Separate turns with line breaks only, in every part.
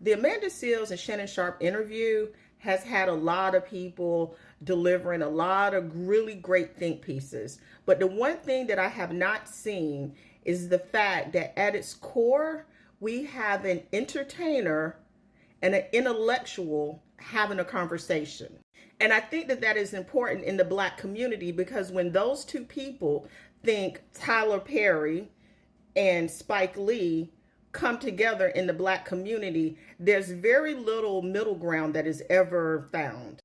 The Amanda Seals and Shannon Sharp interview has had a lot of people delivering a lot of really great think pieces. But the one thing that I have not seen is the fact that at its core, we have an entertainer and an intellectual having a conversation. And I think that that is important in the Black community, because when those two people think Tyler Perry and Spike Lee come together in the Black community, there's very little middle ground that is ever found.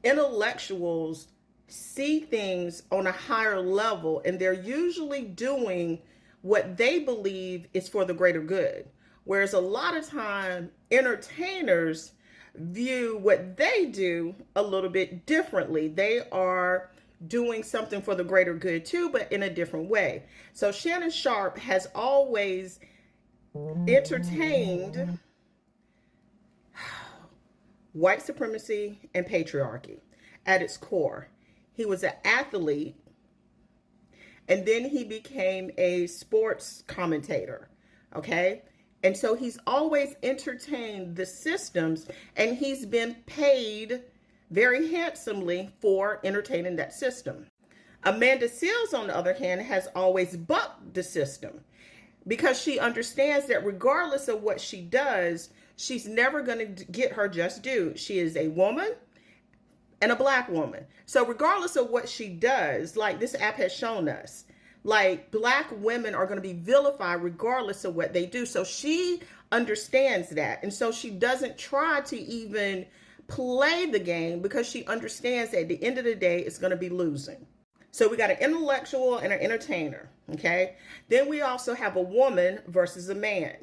Intellectuals see things on a higher level, and they're usually doing what they believe is for the greater good. Whereas a lot of time, entertainers view what they do a little bit differently. They are doing something for the greater good too, but in a different way. So Shannon Sharp has always entertained white supremacy and patriarchy at its core. He was an athlete, and then he became a sports commentator, okay? And so he's always entertained the systems, and he's been paid very handsomely for entertaining that system. Amanda Seals, on the other hand, has always bucked the system, because she understands that regardless of what she does, she's never going to get her just due. She is a woman and a Black woman. So regardless of what she does, like this app has shown us, like Black women are going to be vilified regardless of what they do. So she understands that. And so she doesn't try to even play the game, because she understands that at the end of the day, it's going to be losing. So we got an intellectual and an entertainer, okay? Then we also have a woman versus a man.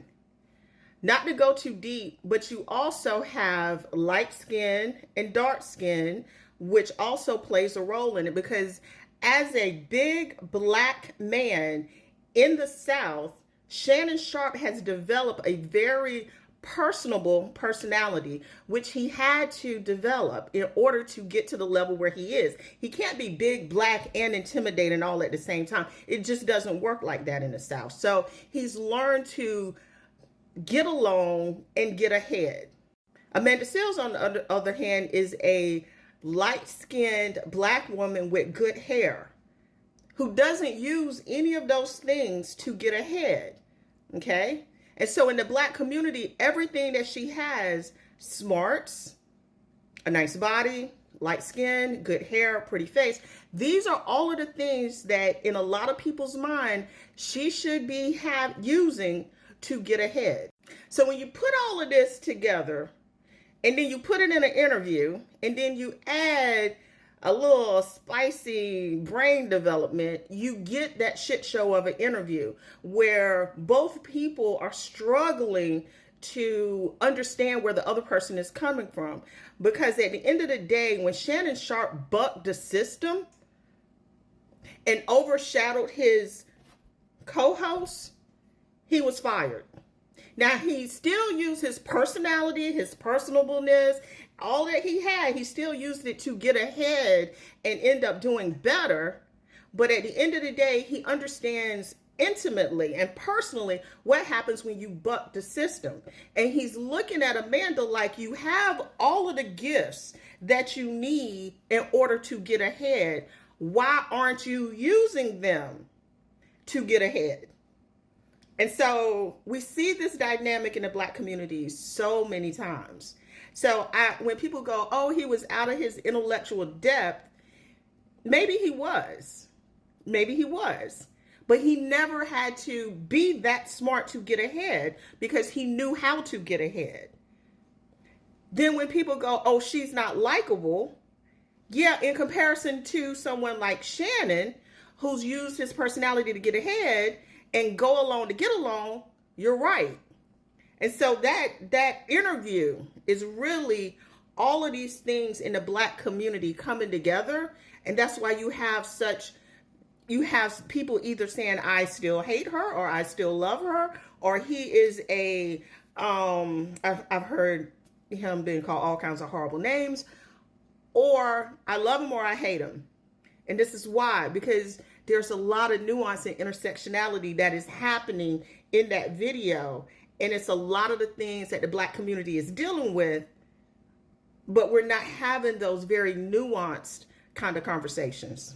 Not to go too deep, but you also have light skin and dark skin, which also plays a role in it, because as a big Black man in the South, Shannon Sharp has developed a very personable personality, which he had to develop in order to get to the level where he is. He can't be big, Black, and intimidating all at the same time. It just doesn't work like that in the South. So he's learned to get along and get ahead. Amanda Seals, on the other hand, is a light-skinned Black woman with good hair who doesn't use any of those things to get ahead, okay? And so in the Black community, everything that she has, smarts, a nice body, light skin, good hair, pretty face, these are all of the things that in a lot of people's mind, she should be using to get ahead. So when you put all of this together, and then you put it in an interview, and then you add a little spicy brain development, you get that shit show of an interview where both people are struggling to understand where the other person is coming from. Because at the end of the day, when Shannon Sharp bucked the system and overshadowed his co-host, he was fired. Now, he still used his personality, his personableness, all that he had, he still used it to get ahead and end up doing better. But at the end of the day, he understands intimately and personally what happens when you buck the system. And he's looking at Amanda like, you have all of the gifts that you need in order to get ahead. Why aren't you using them to get ahead? And so we see this dynamic in the Black community so many times. So when people go, oh, he was out of his intellectual depth, maybe he was. But he never had to be that smart to get ahead, because he knew how to get ahead. Then when people go, oh, she's not likable, yeah, in comparison to someone like Shannon, who's used his personality to get ahead and go along to get along, you're right. And so that interview is really all of these things in the Black community coming together. And that's why you have people either saying, I still hate her, or I still love her, or he is I've heard him being called all kinds of horrible names, or I love him or I hate him. And this is why, because there's a lot of nuance and intersectionality that is happening in that video. And it's a lot of the things that the Black community is dealing with, but we're not having those very nuanced kind of conversations.